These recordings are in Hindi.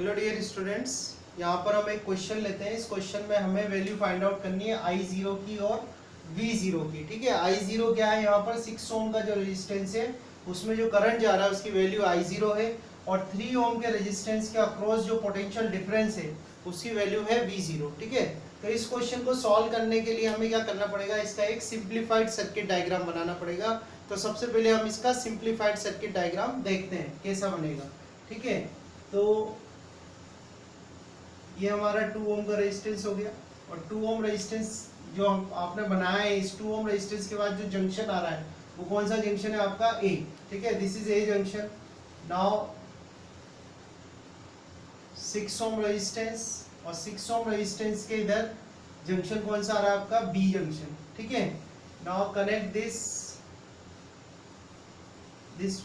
हेलो डियर स्टूडेंट्स, यहाँ पर हम एक क्वेश्चन लेते हैं। इस क्वेश्चन में हमें वैल्यू फाइंड आउट करनी है I0 की और V0 की। ठीक है, I0 क्या है, यहाँ पर 6 ओम का जो रेजिस्टेंस है उसमें जो करंट जा रहा है उसकी वैल्यू I0 है, और 3 ओम के रेजिस्टेंस के अक्रॉस जो पोटेंशियल डिफरेंस है उसकी वैल्यू है V0। ठीक है, तो इस क्वेश्चन को सॉल्व करने के लिए हमें क्या करना पड़ेगा, इसका एक सिंप्लीफाइड सर्किट डायग्राम बनाना पड़ेगा। तो सबसे पहले हम इसका सिंप्लीफाइड सर्किट डायग्राम देखते हैं कैसा बनेगा। ठीक है, तो ये हमारा 2 ओम का रेजिस्टेंस हो गया, और 2 ओम रेजिस्टेंस जो आपने बनाया है, इस 2 ओम रेजिस्टेंस के बाद जो जंक्शन आ रहा है वो कौन सा जंक्शन है आपका ए। ठीक है, this is a junction. Now 6 ohm resistance, और 6 ओम रेजिस्टेंस के इधर जंक्शन कौन सा आ रहा है आपका बी जंक्शन। ठीक है, नाउ कनेक्ट दिस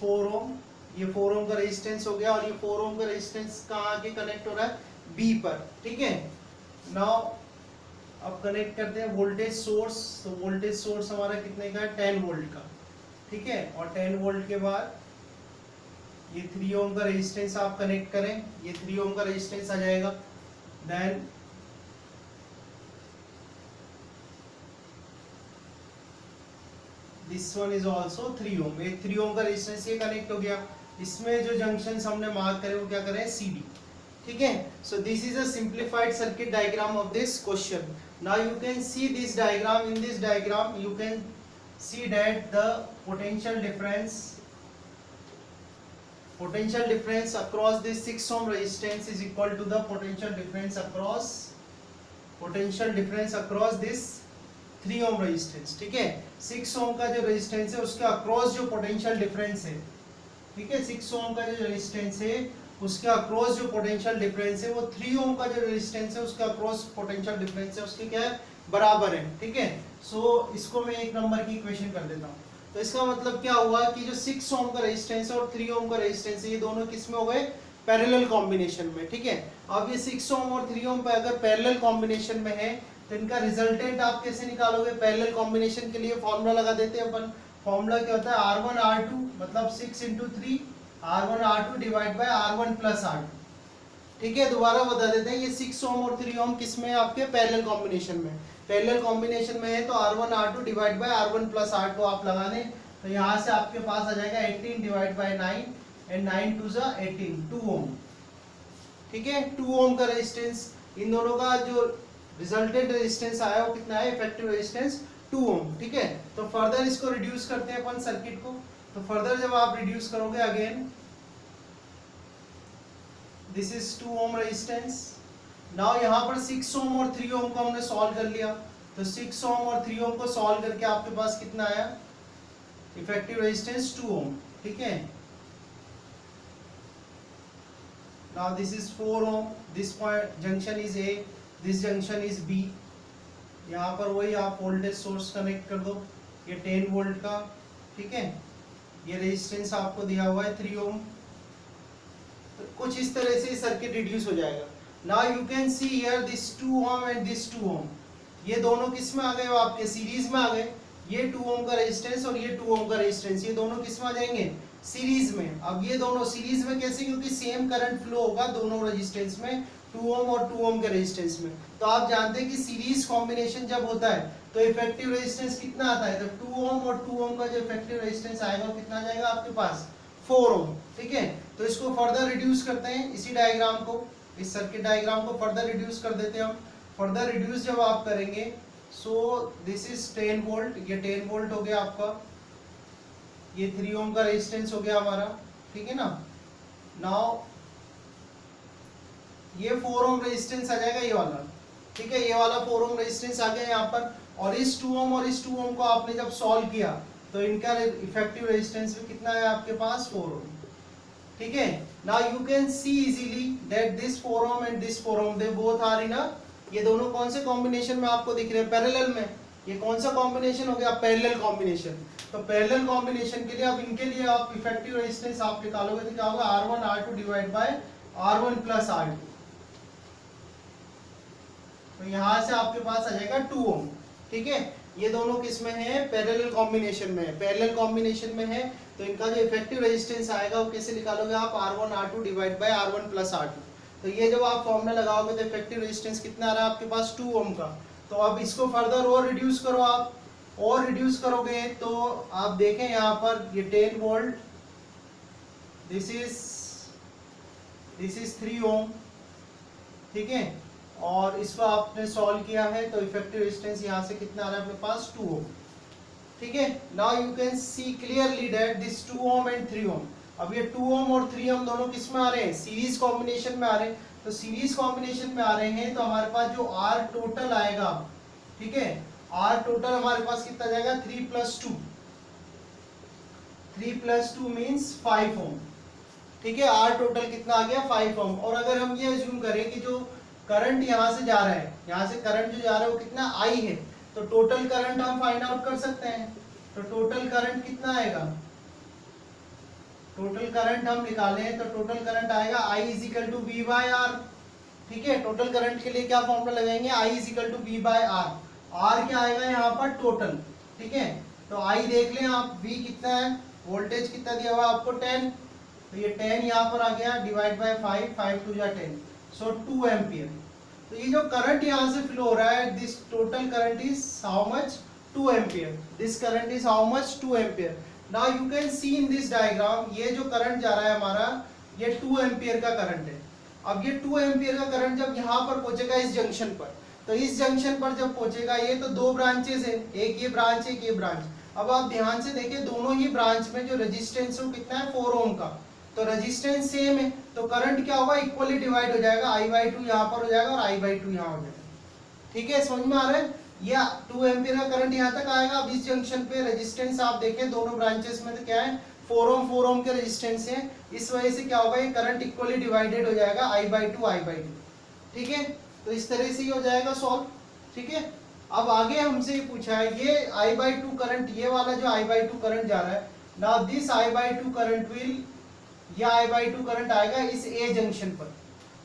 4 ओम, ये 4 ओम का रेजिस्टेंस हो गया, और ये 4 ओम का रेजिस्टेंस कहाँ आके कनेक्ट हो रहा है बी पर। ठीक है, नाउ अब कनेक्ट करते हैं वोल्टेज सोर्स। तो वोल्टेज सोर्स हमारा कितने का है, 10 वोल्ट का। ठीक है, और 10 वोल्ट के बाद ये 3 ओम का रेजिस्टेंस आप कनेक्ट करें, ये 3 ओम का रेजिस्टेंस आ जाएगा। Then this one is also 3 ohm, ये 3 ओम का रेजिस्टेंस ये कनेक्ट हो गया। इसमें जो जंक्शंस हमने मार्क करे वो क्या करें, CD। ठीक है, so this is a simplified circuit diagram of this question. Now you can see this diagram. In this diagram you can see that the potential difference across this 6 ohm resistance is equal to the potential difference across this 3 ohm resistance. ठीक है, 6 ohm का जो रेजिस्टेंस है उसके अक्रॉस जो पोटेंशियल डिफरेंस है, ठीक है, 6 ओम का जो रेजिस्टेंस है उसके अक्रॉस जो पोटेंशियल डिफरेंस है वो 3 ओम का जो रेजिस्टेंस है उसका अक्रॉस पोटेंशियल डिफरेंस है उसके क्या है, बराबर है। ठीक है, सो इसको मैं एक नंबर की इक्वेशन कर देता हूँ। तो इसका मतलब क्या हुआ कि जो 6 ओम का रेजिस्टेंस है और 3 ओम का रेजिस्टेंस है ये दोनों किस में हो गए, पैरेलल कॉम्बिनेशन में। ठीक है, अब ये 6 ओम और 3 ओम पे अगर पैरेलल कॉम्बिनेशन में है तो इनका रिजल्टेंट आप कैसे निकालोगे। पैरेलल कॉम्बिनेशन के लिए फॉर्मूला लगा देते हैं अपन। फॉर्मूला क्या होता है, R1 R2 मतलब 6 into 3 R1 R2 divide by R1 plus R2। ठीक है, दोबारा बता देते हैं, ये 6 ओम और 3 ओम किस में है आपके, पैरेलल कॉम्बिनेशन में। पैरेलल कॉम्बिनेशन में है तो R1 R2 divide by R1 plus R2 आप लगा दें, तो यहाँ से आपके पास आ जाएगा 18 डिवाइड बाय 9 एंड 9 2 जा 18, 2 ओम। ठीक है, 2 ओम का रेजिस्टेंस, इन दोनों का जो रिजल्टेंट रेजिस्टेंस आया वो कितना है, इफेक्टिव रेजिस्टेंस 2 ओम। ठीक है, तो फर्दर इसको रिड्यूस करते हैं अपन सर्किट को। तो फर्दर जब आप रिड्यूस करोगे, again this is 2 ohm resistance. Now यहाँ पर 6 ओम और 3 ओम को हमने सॉल्व कर लिया, तो 6 ओम और 3 ओम को सॉल्व करके आपके पास कितना आया, इफेक्टिव रेजिस्टेंस 2 ओम। ठीक है, now this is 4 ohm, this point junction is A, this junction is B। यहाँ पर वही आप वोल्टेज सोर्स कनेक्ट कर दो, ये 10 वोल्ट का। ठीक है, ये रेजिस्टेंस आपको दिया हुआ है 3 ओम। तो कुछ इस तरह से सर्किट रिड्यूस हो जाएगा। Now you can see here this 2 Om and this 2 ओम, ये दोनों किस में आ गए, आपके सीरीज में आ गए। ये 2 ओम का रेजिस्टेंस और ये 2 ओम का रेजिस्टेंस, ये दोनों किस में आ जाएंगे, सीरीज में। अब ये दोनों सीरीज में कैसे, क्योंकि सेम करंट फ्लो होगा दोनों रेजिस्टेंस में, 2 ओम और 2 ओम के रेजिस्टेंस में। तो आप जानते हैं कि सीरीज कॉम्बिनेशन जब होता है तो इफेक्टिव रेजिस्टेंस कितना आता है, तो 2 ओम और 2 ओम का जो इफेक्टिव रेजिस्टेंस आएगा वो कितना जाएगा आपके पास, 4 ओम। ठीक है, तो इसको फर्दर रिड्यूस करते हैं, इसी डायग्राम को, इस सर्किट डायग्राम को फर्दर रिड्यूस कर देते हैं हम। फर्दर रिड्यूस जब आप करेंगे, सो दिस इज 10 वोल्ट, ये 10 वोल्ट हो गया आपका, ये 3 ओम का रेजिस्टेंस हो गया हमारा। ठीक है ना, नाउ ये 4 ओम रेजिस्टेंस आ जाएगा, ये वाला। ठीक है, ये वाला 4 ओम रेजिस्टेंस आ गया यहाँ पर, और इस 2 ओम और इस 2 ओम को आपने जब सॉल्व किया तो इनका इफेक्टिव रेजिस्टेंस भी कितना है आपके पास, 4 ओम। ठीक है, now you can see easily that this 4 ohm and this 4 ohm they both are in a, ये दोनों कौन से कॉम्बिनेशन में आपको दिख रहे हैं, पैरेलल में। ये कौन सा कॉम्बिनेशन हो गया, पैरेलल कॉम्बिनेशन। तो पैरेलल कॉम्बिनेशन के लिए अब इनके लिए आप इफेक्टिव रेजिस्टेंस आप निकालोगे तो क्या होगा, R1 R2 divide by R1 plus R2। तो यहाँ से आपके पास आ जाएगा 2 ओम। ठीक है, ये दोनों किस में है, पैरेलल कॉम्बिनेशन में है। पैरेलल कॉम्बिनेशन में है तो इनका जो इफेक्टिव रेजिस्टेंस आएगा वो कैसे निकालोगे आप, R1 R2 divide by R1 plus R2। तो ये जब आप फॉर्मूला लगाओगे तो इफेक्टिव रेजिस्टेंस कितना आ रहा है आपके पास 2 ओम का। तो अब इसको फर्दर और रिड्यूस करो आप, और रिड्यूस करोगे तो आप देखें यहाँ पर ये 10 वोल्ट, दिस इज 3 ओम, ठीक है, और इसको आपने सॉल्व किया है तो इफेक्टिव रेजिस्टेंस यहाँ से कितना आ रहा है अपने पास 2 ओम, ठीक है। Now you can see clearly that this 2 ohm and 3 ओम, अब ये 2 ओम और 3 ओम दोनों किस में आ रहे हैं, सीरीज कॉम्बिनेशन में आ रहे हैं। तो सीरीज कॉम्बिनेशन में आ रहे हैं तो हमारे पास जो आर टोटल आएगा, ठीक है, आर टोटल हमारे पास कितना जाएगा 3 + 2 मीन्स 5 ओम, ठीक है। आर टोटल कितना आ गया 5 ओम। और अगर हम ये अज्यूम करें कि जो करंट यहाँ से जा रहा है, यहाँ से करंट जो जा रहा है वो कितना आई है, तो टोटल करंट हम फाइंड आउट कर सकते हैं। तो टोटल करंट कितना आएगा, टोटल करंट हम निकालें तो टोटल करंट आएगा I = V/R, ठीक है। टोटल करंट के लिए क्या फॉर्मूला लगाएंगे, I = V/R। R क्या आएगा यहाँ पर टोटल, ठीक है। तो I देख लें आप, V कितना है, वोल्टेज कितना दिया हुआ आपको 10, तो ये 10 यहाँ पर आ गया, डिवाइड बाय 5, 5 × 2 = 10, सो 2 एम्पियर। तो ये जो करंट यहाँ से फ्लो हो रहा है, this total current is how much, 2 ampere, this current is how much, 2 ampere. Now you can C in this diagram, ये जो करंट जा रहा है हमारा, ये 2 एम्पियर का करंट है। अब ये 2 एम्पियर का करंट जब यहाँ पर पहुंचेगा इस जंक्शन पर, तो इस जंक्शन पर जब पहुंचेगा, ये तो 2 ब्रांचेस है, एक ये ब्रांच एक ये ब्रांच। अब आप ध्यान से देखिए दोनों ही ब्रांच में जो रेजिस्टेंस है वो कितना है 4 ओम का, तो रेजिस्टेंस सेम है, तो करंट क्या होगा, इक्वली डिवाइड हो जाएगा, I/2 यहाँ पर हो जाएगा और I/2 यहाँ हो जाएगा, ठीक है। समझ में आ रहा है, या 2 एम्पियर का करंट यहाँ तक आएगा। अब इस जंक्शन पे रेजिस्टेंस आप देखें दोनों ब्रांचेस में तो क्या है 4 ओम के रेजिस्टेंस है, इस वजह से क्या होगा, ये करंट इक्वली डिवाइडेड हो जाएगा I/2, ठीक है। तो इस तरह से ही हो जाएगा सॉल्व, ठीक है। अब आगे हमसे पूछा है ये I/2 करंट, ये वाला जो I/2 करंट जा रहा है, now this I/2 current will, या I/2 करंट आएगा इस ए जंक्शन पर,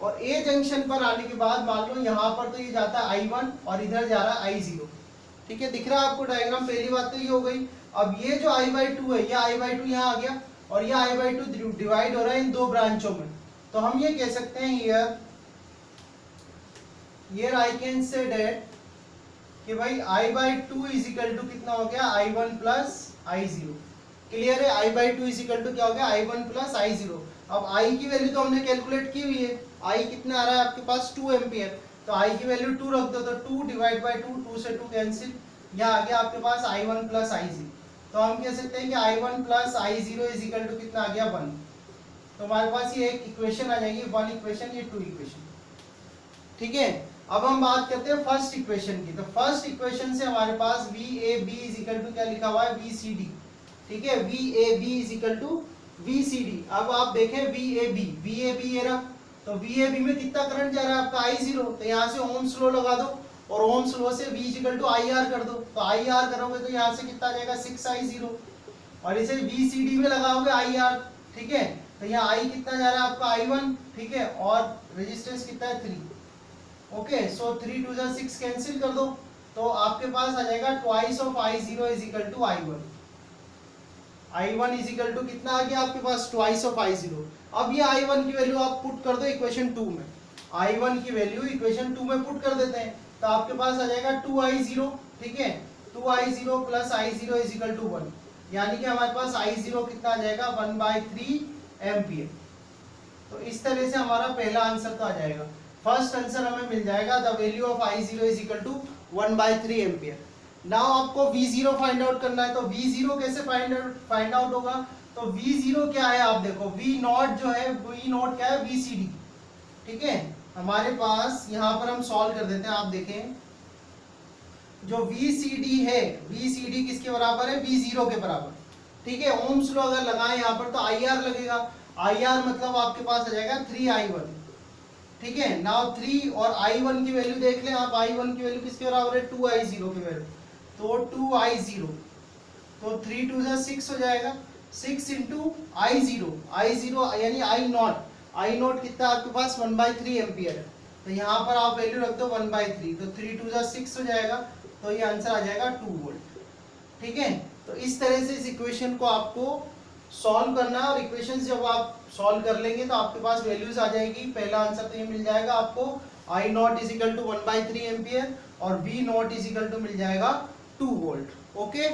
और ए जंक्शन पर आने के बाद मान लो यहाँ पर तो ये जाता है I1 और इधर जा रहा है I0, ठीक है, दिख रहा है आपको डायग्राम। पहली बात तो ये हो गई। अब ये जो I/2 है, ये I/2 यहाँ आ गया और ये I/2 डिवाइड हो रहा है इन 2 ब्रांचों में, तो हम ये कह सकते हैं here I can say that कि भाई I/2 = कितना हो गया, I1 + I0, क्लियर है। I/2 = क्या हो गया, I1 + I0। अब I की वैल्यू तो हमने कैलकुलेट की हुई है, I कितना आ रहा है आपके पास 2 एम्पियर, तो I की वैल्यू 2 रख दो, तो 2 / 2, 2 से 2 कैंसिल, यहाँ आ गया आपके पास I1 + I0। तो हम कह सकते हैं कि I1 + I0 = कितना आ गया 1। तो हमारे पास ये एक इक्वेशन आ जाएगी, 1 इक्वेशन, ये 2 इक्वेशन, ठीक है। अब हम बात करते हैं फर्स्ट इक्वेशन की। तो फर्स्ट इक्वेशन से हमारे पास VAB = क्या लिखा हुआ है, VCD, ठीक है, VAB = VCD। अब आप देखें VAB ये रहा, तो VAB में कितना करंट जा रहा है आपका I0, तो यहाँ से ओम्स लॉ लगा दो और ओम्स लॉ से V = IR कर दो, तो IR करोगे तो यहाँ से कितना आ जाएगा 6I0, और इसे VCD में लगाओगे IR, ठीक है, तो यहाँ I कितना जा रहा है आपका I1, ठीक है, और रेजिस्टेंस कितना है 3, ओके, सो 3 × 2 = 6 कैंसिल कर दो, तो आपके पास आ जाएगा twice of I0 = I1। I1 = कितना आ गया आपके पास, ट्वाइस ऑफ I0। अब ये I1 की वैल्यू आप पुट कर दो इक्वेशन 2 में, I1 की वैल्यू इक्वेशन 2 में पुट कर देते हैं, तो आपके पास आ जाएगा 2I0, ठीक है, 2I0 + I0 = 1, यानी कि हमारे पास I0 कितना आ जाएगा 1/3 एम्पियर। तो इस तरह से हमारा पहला आंसर तो आ जाएगा, फर्स्ट आंसर हमें मिल जाएगा, the value of I0 = 1/3 ampere. Now आपको V0 फाइंड आउट करना है, तो V0 कैसे फाइंड आउट होगा, तो V0 क्या है आप देखो, V0 जो है, V0 क्या है, VCD, ठीक है। हमारे पास यहाँ पर हम सॉल्व कर देते हैं, आप देखें जो VCD है, VCD किसके बराबर है, V0 के बराबर, ठीक है। ओम्स लॉ अगर लगाएं यहाँ पर तो IR लगेगा, IR मतलब आपके पास आ जाएगा 3I1, ठीक है। नाउ 3 और I1 की वैल्यू देख लें आप, I1 की वैल्यू किसके बराबर है, 2I0 की वैल्यू, तो 2I0, तो 3 × 2 = 6 हो जाएगा, 6 × I0, I0 यानी I0 कितना आपके पास 1/3 एम्पियर है, तो यहाँ पर आप वैल्यू रख दो 1/3, तो 3 × 2 = 6 हो जाएगा, तो ये आंसर आ जाएगा 2 वोल्ट, ठीक है। तो इस तरह से इस इक्वेशन को आपको सॉल्व करना है और इक्वेशंस जब आप सॉल्व कर लेंगे तो आपके पास वैल्यूज आ जाएगी। पहला आंसर तो ये मिल जाएगा आपको I not is equal to 1/3 ampere और V not is equal to मिल जाएगा 2 वोल्ट। ओके